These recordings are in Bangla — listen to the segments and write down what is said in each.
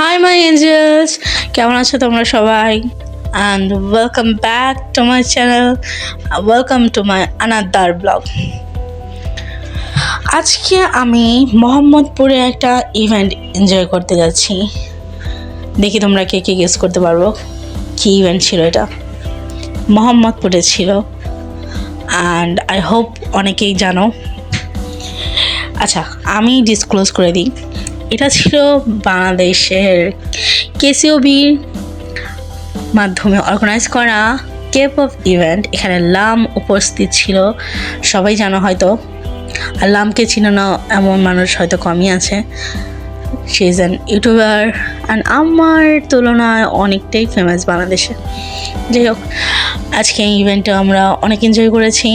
হাই মাই এঞ্জেলস, কেমন আছো তোমরা সবাই? And welcome back to my channel, welcome to my another blog. আজকে আমি মোহাম্মদপুরে একটা ইভেন্ট এনজয় করতে যাচ্ছি। দেখি তোমরা কে কে গেস করতে পারবো কী ইভেন্ট ছিল এটা। মোহাম্মদপুরে ছিল, অ্যান্ড আই হোপ অনেকেই জানো। আচ্ছা, আমি ডিসক্লোজ করে দিই, এটা ছিল বাংলাদেশের কেসিওবির মাধ্যমে অর্গানাইজ করা কেপ অফ ইভেন্ট। এখানে লাম উপস্থিত ছিল, সবাই জানো হয়তো। আর লামকে চিনো না এমন মানুষ হয়তো কমই আছে। She is an YouTuber and আমার তুলনায় অনেকটাই ফেমাস বাংলাদেশে। যাই হোক, আজকে এই ইভেন্টে আমরা অনেক এনজয় করেছি।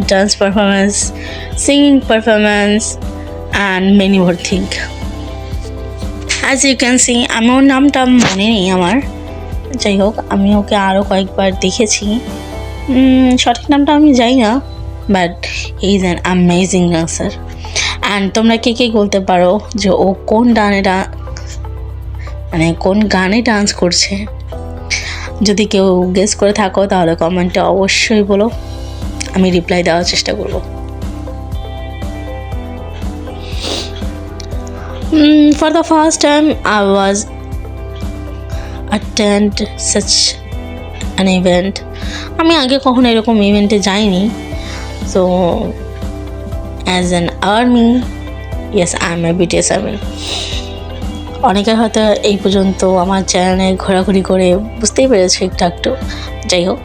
Dance performance, singing performance and many more thing. As you can see, আমি ওর নামটা মনে নেই আমার। যাই হোক, আমি ওকে আরও কয়েকবার দেখেছি, সঠিক নামটা আমি জানি না, but he is an amazing dancer. And তোমরা কে কে বলতে পারো যে ও কোন কোন গানে ডান্স করছে? যদি কেউ গেস করে থাকো তাহলে কমেন্টে অবশ্যই বলো, আমি রিপ্লাই দেওয়ার চেষ্টা করব। For the first time I was attend such an event. আমি আগে কখনো এরকম ইভেন্টে যাইনি। So as an army, yes I M A BTS army. অনেকে হয়তো এই পর্যন্ত আমার চ্যানেলে ঘোরাঘুরি করে বুঝতেই পেরেছে একটু একটু। যাই হোক,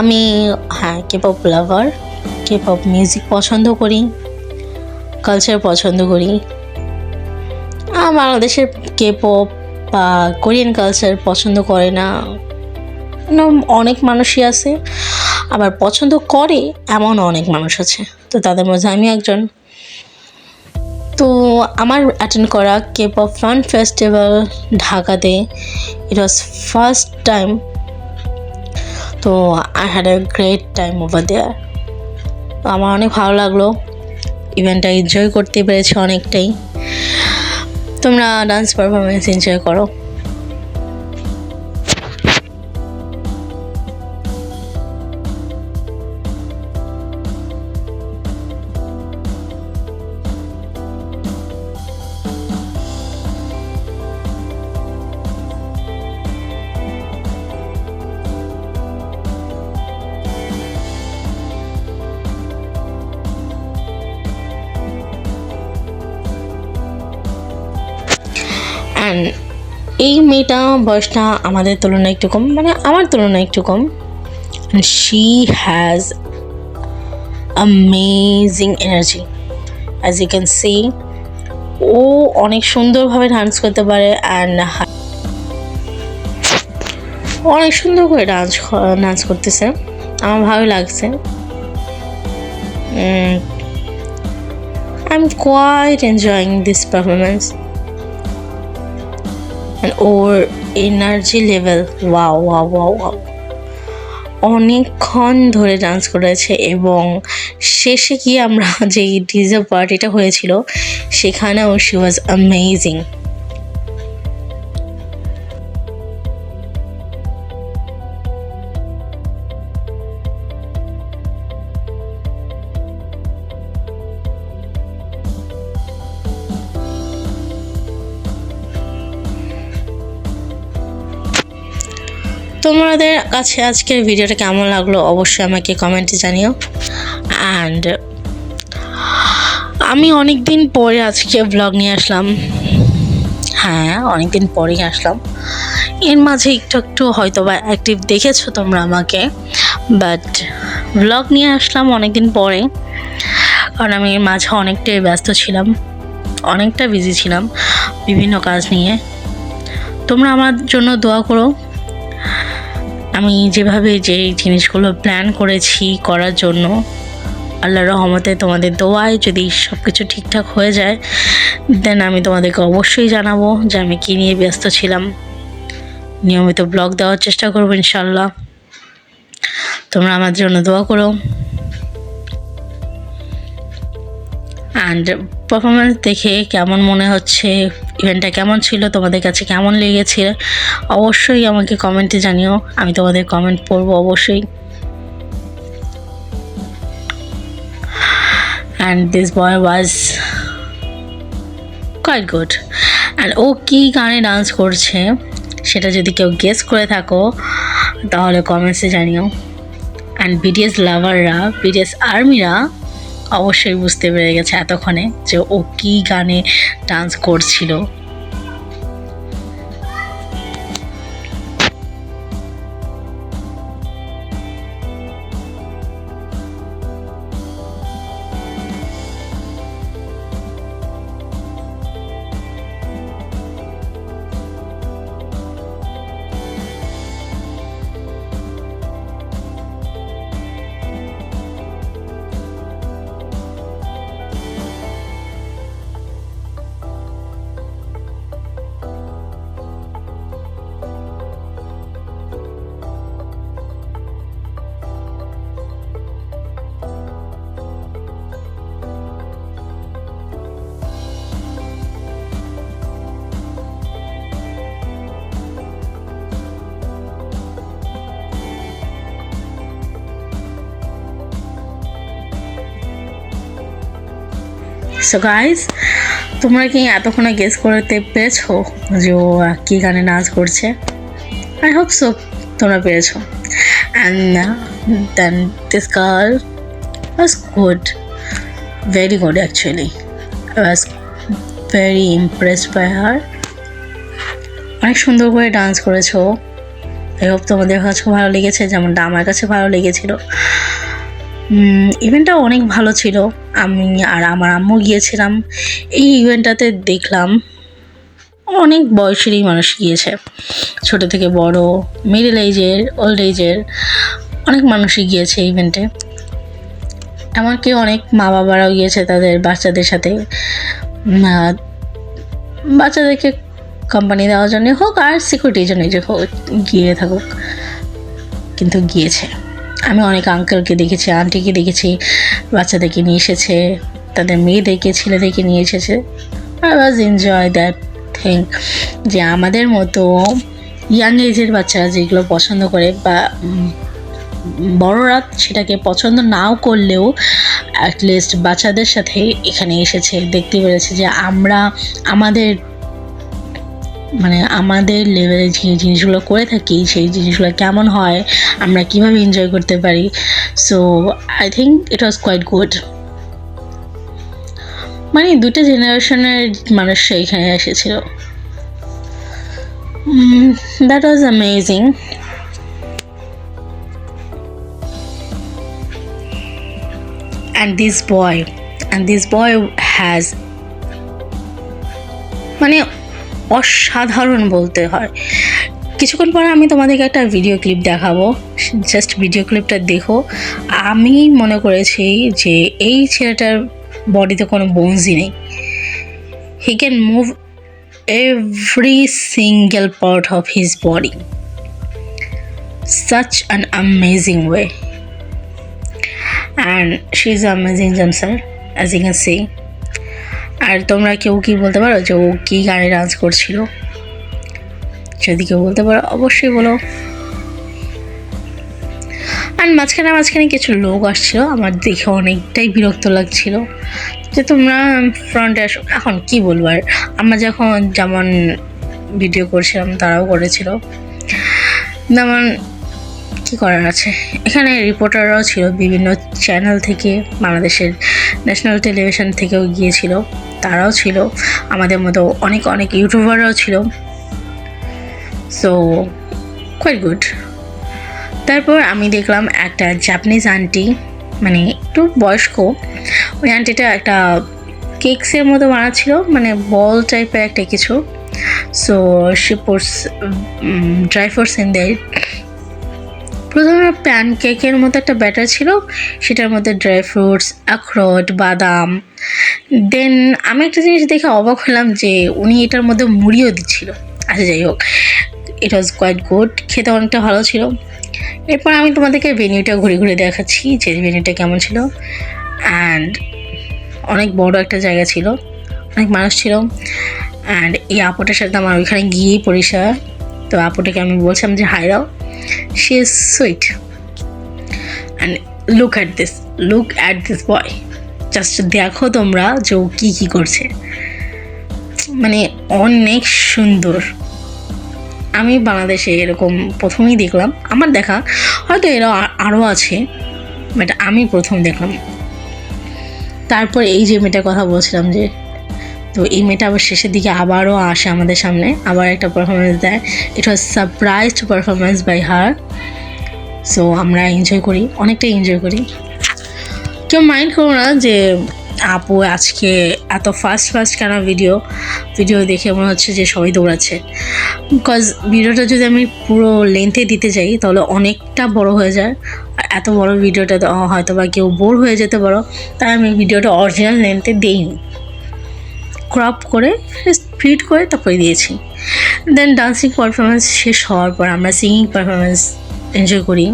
আমি কে পপ লাভার, কে পপ মিউজিক পছন্দ করি, কালচার পছন্দ করি। বাংলাদেশের কে পপ বা কোরিয়ান কালচার পছন্দ করে না অনেক মানুষই আছে, আবার পছন্দ করে এমন অনেক মানুষ আছে। তো তাদের মধ্যে আমি একজন। তো আমার অ্যাটেন্ড করা কে পপ ফান ফেস্টিভ্যাল ঢাকাতে, ইট ওয়াজ ফার্স্ট টাইম। তো I had a great time over there. আমার অনেক ভালো লাগলো, ইভেন্টটা এনজয় করতে পেরেছি অনেকটাই। তোমরা ডান্স পারফরমেন্স এনজয় করো। অ্যান্ড এই মেয়েটা বয়সটা আমাদের তুলনায় একটু কম, আমার তুলনায় একটু কম। She has amazing energy, as you can see. ও অনেক সুন্দরভাবে ডান্স করতে পারে অ্যান্ড অনেক সুন্দর করে ডান্স করতেছে। আমার ভালো লাগছে। I am quite enjoying this performance. ওর energy level wow wow wow wow. অনেকক্ষণ ধরে ডান্স করেছে এবং শেষে গিয়ে আমরা যে ডিজে পার্টিটা হয়েছিল সেখানেও শি ওয়াজ অ্যামেজিং। তোমাদের কাছে আজকের ভিডিওটা কেমন লাগলো অবশ্যই আমাকে কমেন্টে জানিও। অ্যান্ড আমি অনেক দিন পরে আজকে ব্লগ নিয়ে আসলাম। অনেক দিন পরেই আসলাম। এর মাঝে একটু একটু হয়তো বা অ্যাক্টিভ দেখেছো তোমরা আমাকে, বাট ব্লগ নিয়ে আসলাম অনেক দিন পরে, কারণ আমি এর মাঝে অনেকটাই ব্যস্ত ছিলাম, অনেকটা বিজি ছিলাম বিভিন্ন কাজ নিয়ে। তোমরা আমার জন্য দোয়া করো। আমি যেভাবে যে জিনিসগুলো প্ল্যান করেছি করার জন্য, আল্লাহর রহমতে তোমাদের দোয়ায় যদি সব কিছু ঠিকঠাক হয়ে যায়, দেন আমি তোমাদেরকে অবশ্যই জানাবো যে আমি কী নিয়ে ব্যস্ত ছিলাম। নিয়মিত ব্লগ দেওয়ার চেষ্টা করবো ইনশাল্লাহ। তোমরা আমার জন্য দোয়া করো। অ্যান্ড পারফরমেন্স দেখে কেমন মনে হচ্ছে, ইভেন্টটা কেমন ছিল, তোমাদের কাছে কেমন লেগেছে অবশ্যই আমাকে কমেন্টে জানিও, আমি তোমাদের কমেন্ট পড়বো অবশ্যই। And this boy was quite good. And ও কী গানে ডান্স করছে সেটা যদি কেউ গেস করে থাকো তাহলে কমেন্টসে জানিও। অ্যান্ড বিটিএস লাভাররা, বিটিএস আর্মিরা অবশ্যই বুঝতে পেরে গেছে এতক্ষণে যে ও কী গানে ডান্স করছিল। সো গাইজ, তোমরা কি এতক্ষণে গেস করতে পেরেছো যে ও কী গানে নাচ করছে? আই হোপ সো তোমরা পেরেছো। And then this girl was good, very good actually. I was very impressed by her. অনেক সুন্দর করে ডান্স করেছো। আই হোপ তোমাদের কাছেও ভালো লেগেছে যেমনটা আমার কাছে ভালো লেগেছিল। ইভেন্টটা অনেক ভালো ছিল। আমি আর আমার আম্মু গিয়েছিলাম। এই ইভেন্টটাতে দেখলাম অনেক বয়সেরই মানুষ গিয়েছে, ছোট থেকে বড়, মিডল এজের, ওল্ড এজের অনেক মানুষই গিয়েছে ইভেন্টে। এমনকি অনেক মা বাবারাও গিয়েছে তাদের বাচ্চাদের সাথে, বাচ্চাদেরকে কোম্পানি দেওয়ার জন্য হোক আর সিকিউরিটির জন্য যে হোক গিয়ে থাকুক, কিন্তু গিয়েছে। আমি অনেক আঙ্কেলকে দেখেছি, আন্টিকে দেখেছি বাচ্চাদেরকে নিয়ে এসেছে, তাদের মেয়েদেরকে ছেলেদেরকে নিয়ে এসেছে। I was enjoy that thing যে আমাদের মতো ইয়াং এজের বাচ্চারা যেগুলো পছন্দ করে বা বড়রা সেটাকে পছন্দ নাও করলেও অ্যাটলিস্ট বাচ্চাদের সাথে এখানে এসেছে, দেখতে পেরেছে যে আমরা আমাদের লেভেলে যে জিনিসগুলো করে থাকি সেই জিনিসগুলো কেমন হয়, আমরা কীভাবে এনজয় করতে পারি। So I think it was quite good. মানে দুটো জেনারেশনের মানুষ এখানে এসেছিল। That was amazing. And this boy has, মানে অসাধারণ বলতে হয়। কিছুক্ষণ পরে আমি তোমাদেরকে একটা ভিডিও ক্লিপ দেখাবো, জাস্ট ভিডিও ক্লিপটা দেখো। আমি মনে করেছি যে এই ছেলেটার বডিতে কোনো বোনসই নেই। He can move every single part of his body such an amazing way, and she is an amazing dancer as you can see. আর তোমরা কেউ কি বলতে পারো যে ও কী গানে ডান্স করছিল? যদি কেউ বলতে পারো অবশ্যই বলো। আর মাঝখানে কিছু লোক আসছিল, আমার দেখে অনেকটাই বিরক্ত লাগছিল যে তোমরা ফ্রন্টে আসো। এখন কি বলবো, আর আমরা যেমন ভিডিও করছিলাম তারাও করেছিল, যেমন কী করার আছে। এখানে রিপোর্টাররাও ছিল বিভিন্ন চ্যানেল থেকে, বাংলাদেশের ন্যাশনাল টেলিভিশন থেকেও গিয়েছিল, তারাও ছিল, আমাদের মতো অনেক ইউটিউবাররাও ছিল। So quite good. তারপর আমি দেখলাম একটা জাপানিজ আন্টি, মানে একটু বয়স্ক, ওই আন্টিটা একটা কেকসের মতো বানাচ্ছিল, মানে বল টাইপের একটা কিছু। So she puts dry fruits in that. প্রথমে প্যানকেকের মতো একটা ব্যাটার ছিল, সেটার মধ্যে ড্রাই ফ্রুটস, আখরোট, বাদাম। দেন আমি একটা জিনিস দেখে অবাক হলাম যে উনি এটার মধ্যে মুড়িও দিচ্ছিল। আচ্ছা যাই হোক, ইট ওয়াজ কোয়াইট গুড, খেতে অনেকটা ভালো ছিল। এরপর আমি তোমাদেরকে ভেনিউটা ঘুরে দেখাচ্ছি যে ভেনিউটা কেমন ছিল। অ্যান্ড অনেক বড় একটা জায়গা ছিল, অনেক মানুষ ছিল। অ্যান্ড এই আপুটার সাথে আমার ওইখানে গিয়েই পরিচয়। তো আপুটাকে আমি বলছিলাম যে হাই দাও, she is sweet and look at this boy, just দেখো তোমরা যে ও কী করছে, মানে অনেক সুন্দর। আমি বাংলাদেশে এরকম প্রথমেই দেখলাম, আমার দেখা হয়তো এরা আরও আছে, বাট আমি প্রথম দেখলাম। তারপর এই যে মেয়েটার কথা বলছিলাম যে, তো এই মেয়েটা আবার শেষের দিকে আবারও আসে আমাদের সামনে, আবার একটা পারফরমেন্স দেয়। It was surprised performance by her. So আমরা এনজয় করি, অনেকটাই এনজয় করি। কেউ মাইন্ড করো না যে আপু আজকে এত ফাস্ট কেন ভিডিও দেখে মনে হচ্ছে যে সবাই দৌড়াচ্ছে। বিকজ ভিডিওটা যদি আমি পুরো লেন্থে দিতে যাই তাহলে অনেকটা বড় হয়ে যায়, আর এত বড় ভিডিওটা হয়তো বা কেউ বোর হয়ে যেতে পারো, তাই আমি ভিডিওটা অরিজিনাল লেন্থে দিইনি, ক্রপ করে ফিট করে তারপরে দিয়েছি। দেন ডান্সিং পারফরমেন্স শেষ হওয়ার পর আমরা সিঙ্গিং পারফরমেন্স এনজয় করি।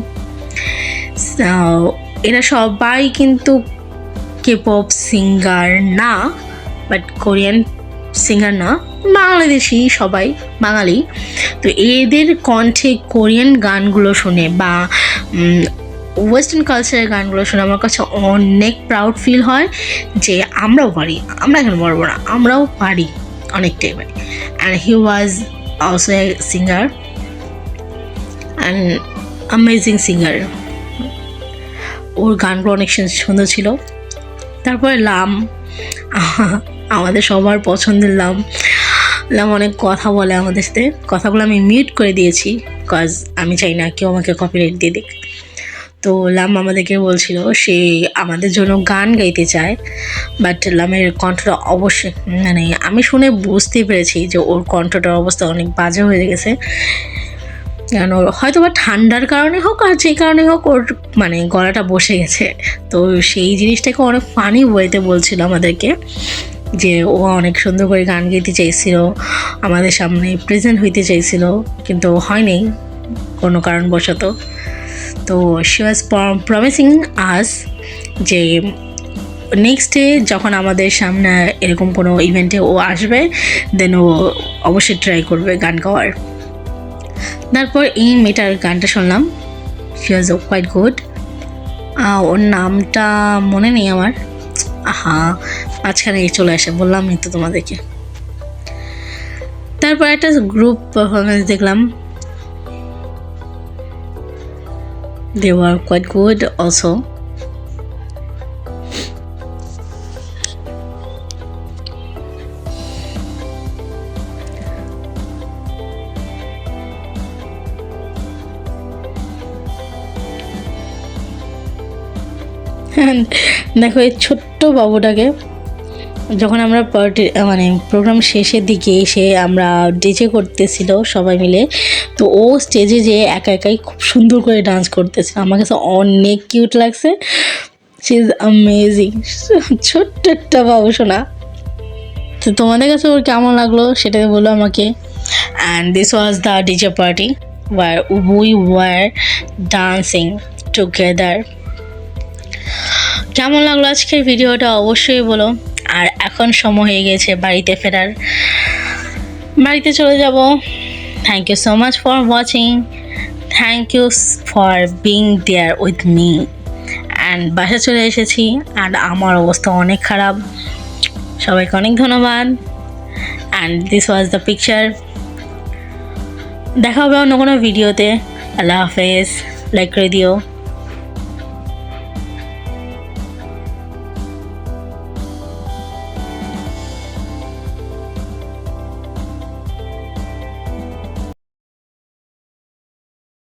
এরা সবাই কিন্তু K-pop সিঙ্গার না, বাট কোরিয়ান সিঙ্গার না, বাংলাদেশি, সবাই বাঙালি। তো এদের কণ্ঠে কোরিয়ান গানগুলো শুনে বা ওয়েস্টার্ন কালচারের গানগুলো শুনে আমার কাছে অনেক প্রাউড ফিল হয় যে আমরাও পারি, আমরা কেন পারবো না, আমরাও পারি, অনেকটাই পারি। And he was also a singer and amazing singer. ওর গানগুলো অনেক সুন্দর ছিল। তারপরে লাম, আমাদের সবার পছন্দের লাম অনেক কথা বলে আমাদের সাথে, কথাগুলো আমি মিউট করে দিয়েছি কজ আমি চাই না কেউ আমাকে কপিরাইট দিয়ে দিক। তো লাম আমাদেরকে বলছিল সে আমাদের জন্য গান গাইতে চায়, বাট লামের কণ্ঠটা অবশ্যই, মানে আমি শুনে বুঝতে পেরেছি যে ওর কণ্ঠটার অবস্থা অনেক বাজে হয়ে গেছে, কারণ ওর হয়তো বা ঠান্ডার কারণে হোক আর যে কারণে হোক ওর মানে গলাটা বসে গেছে। তো সেই জিনিসটাকে অনেক ফানি ওয়েতে বলছিল আমাদেরকে যে ও অনেক সুন্দর করে গান গাইতে চাইছিল, আমাদের সামনে প্রেজেন্ট হইতে চাইছিল, কিন্তু হয়নি কোনো কারণবশত। তো শি ওয়াজ প্রমিসিং আস যে নেক্সট ডে যখন আমাদের সামনে এরকম কোনো ইভেন্টে ও আসবে দেন ও অবশ্যই ট্রাই করবে গান গাওয়ার। তারপর এই মেয়েটার গানটা শুনলাম, শি ওয়াজ কোয়াইট গুড। ওর নামটা মনে নেই আমার, মাঝখানে চলে আসে, বললামই তো তোমাদেরকে। তারপর একটা গ্রুপ পারফরমেন্স দেখলাম, they were quite good also. দেখো এই ছোট্ট বাবুটাকে, যখন আমরা পার্টি মানে প্রোগ্রাম শেষের দিকে এসে আমরা ডিজে করতেছিল সবাই মিলে, তো ও স্টেজে যেয়ে একাই খুব সুন্দর করে ডান্স করতেছিল, আমার কাছে অনেক কিউট লাগছে। শি ইজ অ্যামেজিং, ছোট্ট একটা বাবু শোনা। তো তোমাদের কাছে ওর কেমন লাগলো সেটা বলো আমাকে। And this was the DJ party war we were dancing together. কেমন লাগলো আজকের ভিডিওটা অবশ্যই বলো। আর এখন সময় হয়ে গেছে বাড়িতে ফেরার, বাড়িতে চলে যাব। Thank you so much for watching, thank you for being there with me. And বাসা চলে এসেছি আর আমার অবস্থা অনেক খারাপ, সবাইকে অনেক ধন্যবাদ। And this was the picture. দেখা হবে অন্য কোনো ভিডিওতে। আল্লাহ হাফেজ, লাইক করে দিও।